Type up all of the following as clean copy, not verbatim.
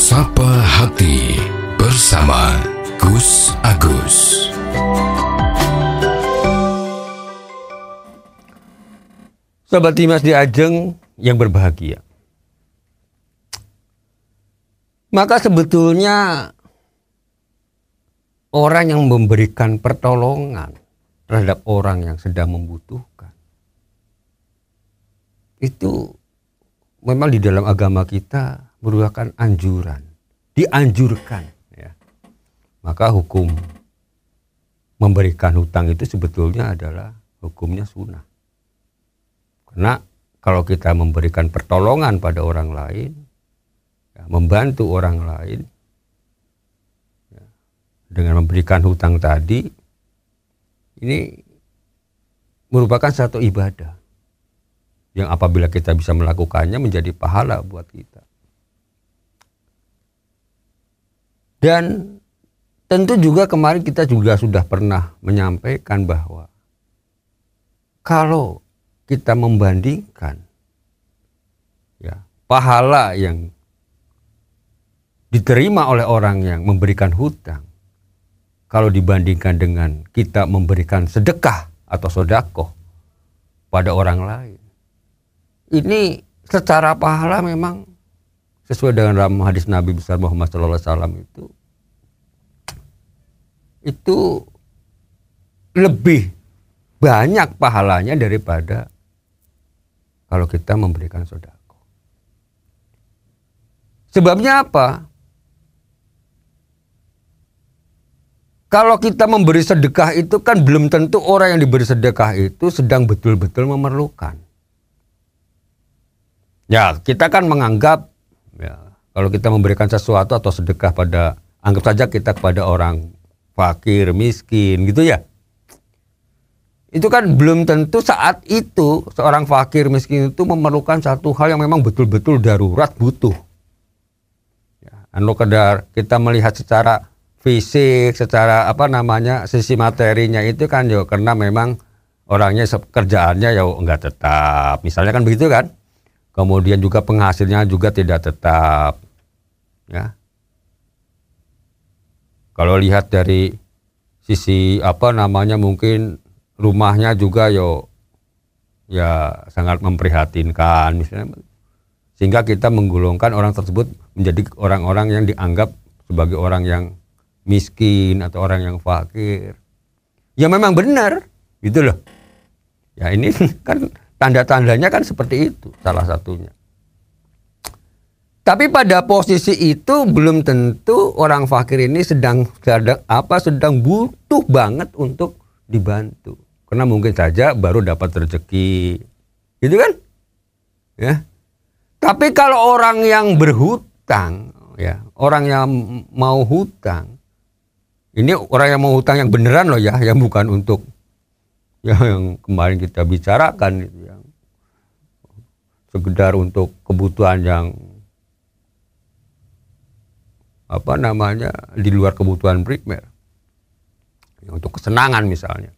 Sapa Hati bersama Gus Agus. Sobat Dimas di Ajeng yang berbahagia. Maka sebetulnya orang yang memberikan pertolongan terhadap orang yang sedang membutuhkan, itu memang di dalam agama kita merupakan anjuran, dianjurkan. Ya. Maka hukum memberikan hutang itu sebetulnya adalah hukumnya sunnah. Karena kalau kita memberikan pertolongan pada orang lain, ya, membantu orang lain, ya, dengan memberikan hutang tadi, ini merupakan satu ibadah yang apabila kita bisa melakukannya menjadi pahala buat kita. Dan tentu juga kemarin kita juga sudah pernah menyampaikan bahwa kalau kita membandingkan, ya, pahala yang diterima oleh orang yang memberikan hutang kalau dibandingkan dengan kita memberikan sedekah atau sedekah pada orang lain, ini secara pahala memang sesuai dengan dalam hadis Nabi besar Muhammad SAW itu lebih banyak pahalanya daripada kalau kita memberikan sedekah. Sebabnya apa? Kalau kita memberi sedekah itu kan belum tentu orang yang diberi sedekah itu sedang betul-betul memerlukan. Ya, kita kan menganggap, ya, kalau kita memberikan sesuatu atau sedekah pada, anggap saja kita kepada orang fakir, miskin gitu ya. Itu kan belum tentu saat itu seorang fakir miskin itu memerlukan satu hal yang memang betul-betul darurat butuh. Ya, kadar kita melihat secara fisik, secara sisi materinya itu kan ya karena memang orangnya kerjaannya ya enggak tetap. Misalnya kan begitu kan. Kemudian juga penghasilnya juga tidak tetap. Ya. Kalau lihat dari sisi mungkin rumahnya juga ya sangat memprihatinkan misalnya. Sehingga kita menggolongkan orang tersebut menjadi orang-orang yang dianggap sebagai orang yang miskin atau orang yang fakir. Ya memang benar, gitu loh. Ya ini kan tanda-tandanya kan seperti itu salah satunya. Tapi pada posisi itu belum tentu orang fakir ini sedang butuh banget untuk dibantu. Karena mungkin saja baru dapat rezeki. Gitu kan? Ya. Tapi kalau orang yang berhutang, ya, orang yang mau hutang, ini orang yang mau hutang yang beneran loh ya, yang bukan untuk yang kemarin kita bicarakan itu, yang sekedar untuk kebutuhan yang di luar kebutuhan primer, untuk kesenangan misalnya.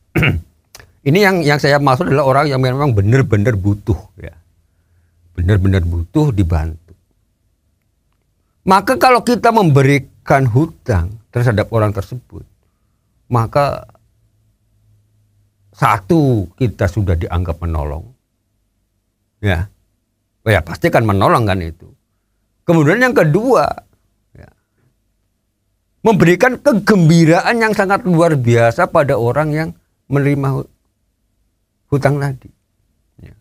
Ini yang saya maksud adalah orang yang memang benar-benar butuh, ya, benar-benar butuh dibantu. Maka kalau kita memberikan hutang terhadap orang tersebut, maka satu, kita sudah dianggap menolong. Ya. Ya pasti kan menolong kan itu. Kemudian yang kedua, ya, memberikan kegembiraan yang sangat luar biasa pada orang yang menerima hutang tadi. Ya.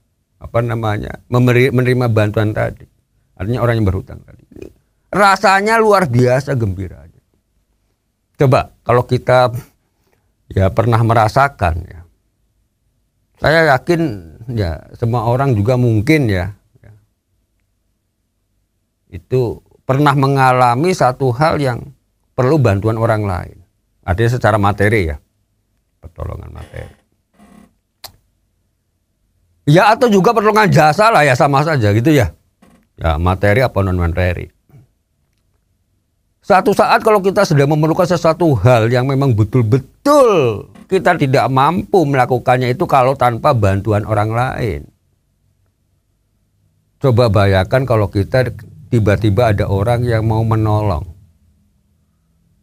Menerima bantuan tadi. Artinya orang yang berhutang tadi. Rasanya luar biasa gembiranya. Coba kalau kita ya pernah merasakan, ya. Saya yakin ya semua orang juga mungkin ya itu pernah mengalami satu hal yang perlu bantuan orang lain. Artinya secara materi ya, pertolongan materi. Ya atau juga pertolongan jasa lah ya, sama saja gitu ya. Ya materi apa non materi. Satu saat kalau kita sedang memerlukan sesuatu hal yang memang betul-betul kita tidak mampu melakukannya itu kalau tanpa bantuan orang lain. Coba bayangkan kalau kita tiba-tiba ada orang yang mau menolong,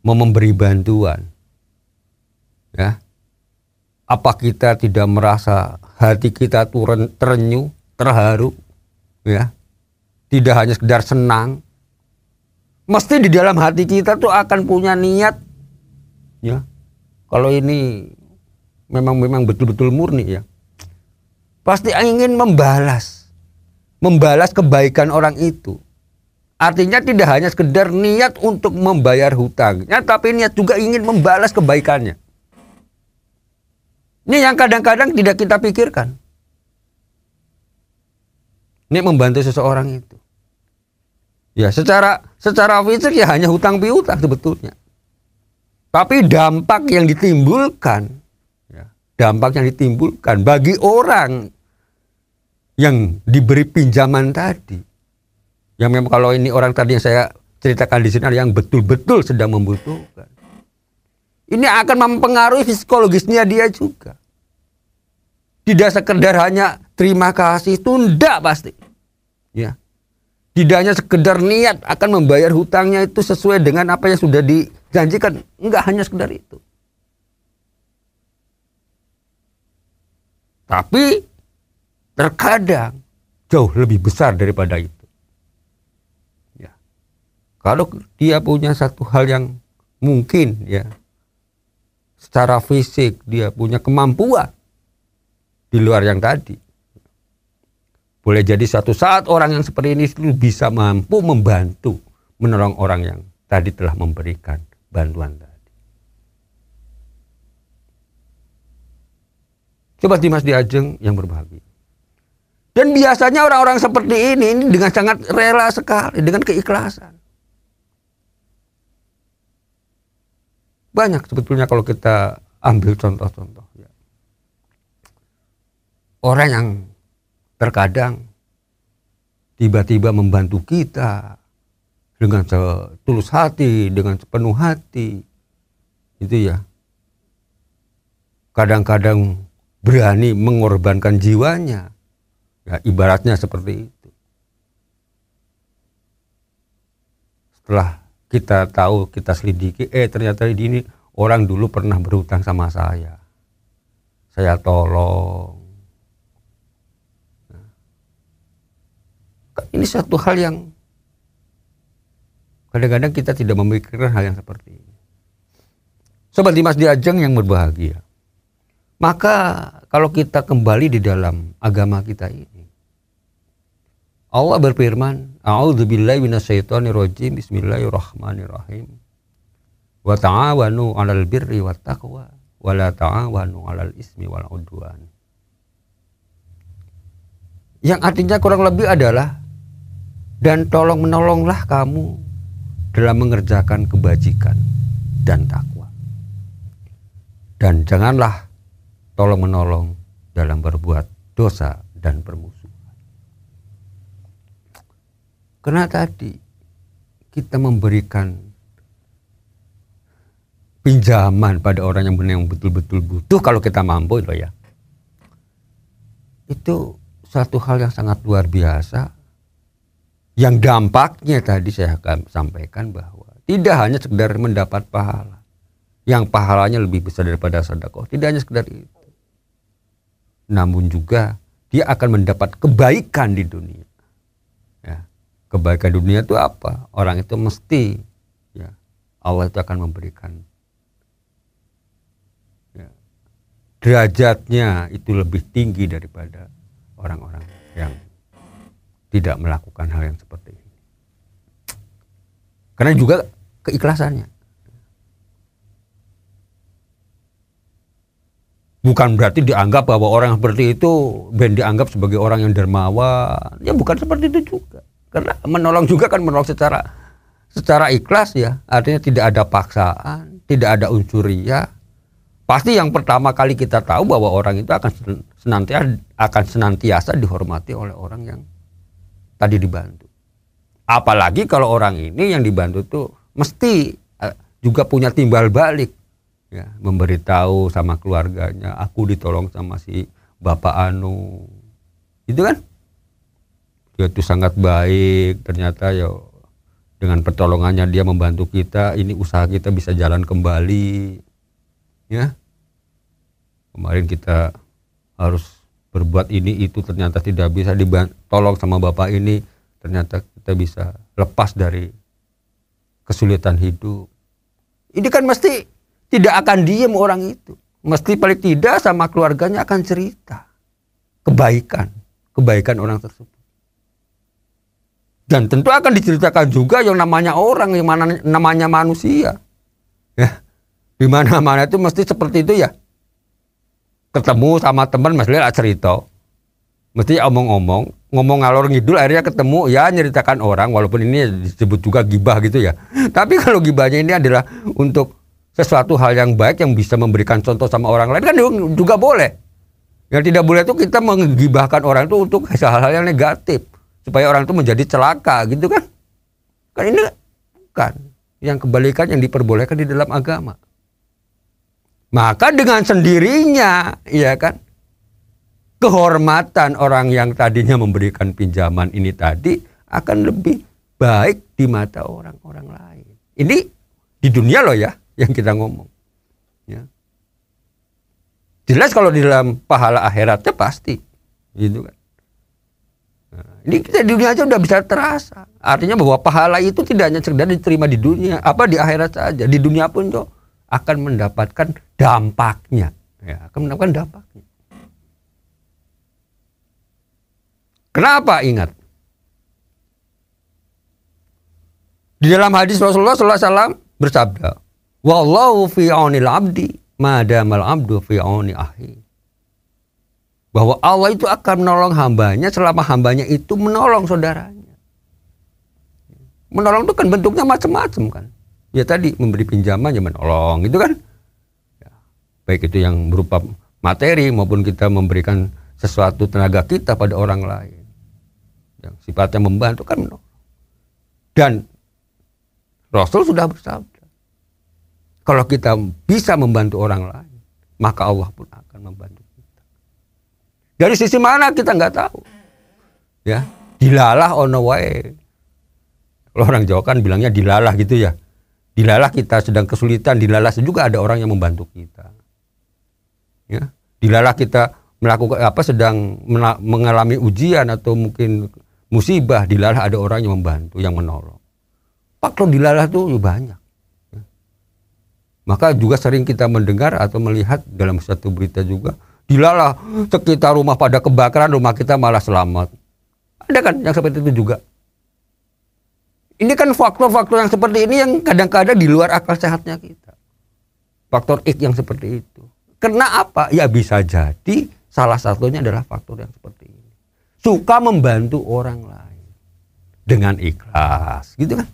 mau memberi bantuan, ya, apa kita tidak merasa hati kita tuh terenyuh, terharu, ya, tidak hanya sekedar senang, mesti di dalam hati kita tuh akan punya niat, ya, kalau ini memang betul-betul murni, ya, pasti ingin membalas kebaikan orang itu. Artinya tidak hanya sekedar niat untuk membayar hutangnya, tapi niat juga ingin membalas kebaikannya. Ini yang kadang-kadang tidak kita pikirkan. Ini membantu seseorang itu. Ya, secara fisik ya hanya hutang piutang sebetulnya. Tapi dampak yang ditimbulkan, ya, bagi orang yang diberi pinjaman tadi, yang memang kalau ini orang tadi yang saya ceritakan di sini yang betul-betul sedang membutuhkan, ini akan mempengaruhi psikologisnya dia juga. Tidak sekedar hanya terima kasih, tunda pasti. Ya. Tidak hanya sekedar niat akan membayar hutangnya itu sesuai dengan apa yang sudah dijanjikan. Enggak hanya sekedar itu. Tapi terkadang jauh lebih besar daripada itu. Ya. Kalau dia punya satu hal yang mungkin, ya, secara fisik dia punya kemampuan di luar yang tadi, boleh jadi suatu saat orang yang seperti ini itu bisa mampu membantu menolong orang yang tadi telah memberikan bantuan tadi. Sobat Dimas Diajeng yang berbahagia. Dan biasanya orang-orang seperti ini dengan sangat rela sekali, dengan keikhlasan. Banyak sebetulnya kalau kita ambil contoh-contoh. Ya. Orang yang terkadang tiba-tiba membantu kita dengan setulus hati, dengan sepenuh hati. Itu ya. Kadang-kadang berani mengorbankan jiwanya. Ya, ibaratnya seperti itu. Setelah kita tahu, kita selidiki, ternyata ini orang dulu pernah berhutang sama saya. Saya tolong. Nah, ini satu hal yang kadang-kadang kita tidak memikirkan hal yang seperti ini. Sobat Dimas Diajeng yang berbahagia. Maka kalau kita kembali di dalam agama kita ini, Allah berfirman, A'udzubillahi minasyaitonirrajim, Bismillahirrahmanirrahim. Wa ta'awanu 'alal birri wat taqwa wa la ta'awanu 'alal ismi wal 'udwan. Yang artinya kurang lebih adalah, dan tolong menolonglah kamu dalam mengerjakan kebajikan dan takwa. Dan janganlah tolong menolong dalam berbuat dosa dan permusuhan. Karena tadi kita memberikan pinjaman pada orang yang betul-betul butuh, kalau kita mampu itu ya. Itu satu hal yang sangat luar biasa. Yang dampaknya tadi saya akan sampaikan bahwa tidak hanya sekedar mendapat pahala, yang pahalanya lebih besar daripada sedekah. Tidak hanya sekedar itu, namun juga dia akan mendapat kebaikan di dunia. Ya. Kebaikan dunia itu apa? Orang itu mesti, ya, Allah itu akan memberikan, ya, derajatnya itu lebih tinggi daripada orang-orang yang tidak melakukan hal yang seperti ini. Karena juga keikhlasannya. Bukan berarti dianggap bahwa orang seperti itu dianggap sebagai orang yang dermawan. Ya bukan seperti itu juga. Karena menolong juga kan menolong secara ikhlas, ya. Artinya tidak ada paksaan, tidak ada unsur riya. Pasti yang pertama kali kita tahu bahwa orang itu akan senantiasa dihormati oleh orang yang tadi dibantu. Apalagi kalau orang ini yang dibantu tuh mesti juga punya timbal balik. Ya, memberitahu sama keluarganya, aku ditolong sama si Bapak Anu. Itu kan dia itu sangat baik, ternyata ya dengan pertolongannya dia membantu kita, ini usaha kita bisa jalan kembali. Ya. Kemarin kita harus berbuat ini itu, ternyata tidak bisa ditolong sama bapak ini, ternyata kita bisa lepas dari kesulitan hidup. Ini kan mesti tidak akan diem orang itu. Mesti paling tidak sama keluarganya akan cerita kebaikan orang tersebut. Dan tentu akan diceritakan juga yang namanya orang, yang mana namanya manusia. Ya. Di mana-mana itu mesti seperti itu ya. Ketemu sama teman mesti cerita. Mesti ngomong ngalor ngidul, akhirnya ketemu ya nyeritakan orang, walaupun ini disebut juga gibah gitu ya. Tapi kalau gibahnya ini adalah untuk sesuatu hal yang baik yang bisa memberikan contoh sama orang lain kan juga boleh. Yang tidak boleh itu kita menggibahkan orang itu untuk hal-hal yang negatif supaya orang itu menjadi celaka gitu kan. Kan ini bukan yang kebalikan yang diperbolehkan di dalam agama. Maka dengan sendirinya ya kan, kehormatan orang yang tadinya memberikan pinjaman ini tadi akan lebih baik di mata orang-orang lain. Ini di dunia loh ya yang kita ngomong. Ya. Jelas kalau di dalam pahala akhiratnya pasti, gitu kan. Nah, ini kita di dunia aja udah bisa terasa. Artinya bahwa pahala itu tidak hanya sekedar diterima di dunia, di akhirat saja. Di dunia pun tuh akan mendapatkan dampaknya. Ya, akan mendapatkan dampaknya. Kenapa? Ingat. Di dalam hadis Rasulullah SAW bersabda, "Wallahu fi aunil abdi, madamal abdu fi auni akhi." Bahwa Allah itu akan menolong hambanya selama hambanya itu menolong saudaranya. Menolong itu kan bentuknya macam-macam kan. Ya tadi memberi pinjaman ya menolong gitu kan. Ya, baik itu yang berupa materi maupun kita memberikan sesuatu tenaga kita pada orang lain. Yang sifatnya membantu kan menolong. Dan Rasul sudah bersabda, kalau kita bisa membantu orang lain, maka Allah pun akan membantu kita. Dari sisi mana kita nggak tahu. Ya, dilalah ono wae. Kalau orang Jawa kan bilangnya dilalah gitu ya. Dilalah kita sedang kesulitan, dilalah juga ada orang yang membantu kita. Ya, dilalah kita melakukan sedang mengalami ujian atau mungkin musibah, dilalah ada orang yang membantu, yang menolong. Faktor dilalah itu banyak. Ya. Maka juga sering kita mendengar atau melihat dalam satu berita juga, dilalah sekitar rumah pada kebakaran, rumah kita malah selamat. Ada kan yang seperti itu juga. Ini kan faktor-faktor yang seperti ini yang kadang-kadang di luar akal sehatnya kita. Faktor X yang seperti itu. Karena apa? Ya bisa jadi salah satunya adalah faktor yang seperti ini. Suka membantu orang lain dengan ikhlas, gitu kan?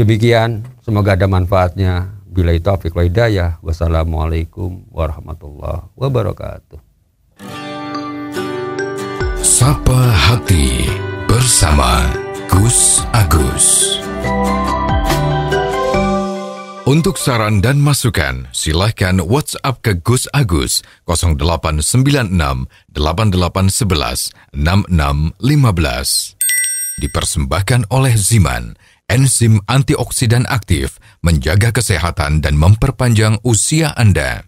Demikian, semoga ada manfaatnya. Billahi taufiq wal hidayah. Wassalamualaikum warahmatullahi wabarakatuh. Sapa Hati bersama Gus Agus. Untuk saran dan masukan, silahkan WhatsApp ke Gus Agus 0896 8811 6615. Dipersembahkan oleh Ziman, enzim antioksidan aktif, menjaga kesehatan dan memperpanjang usia Anda.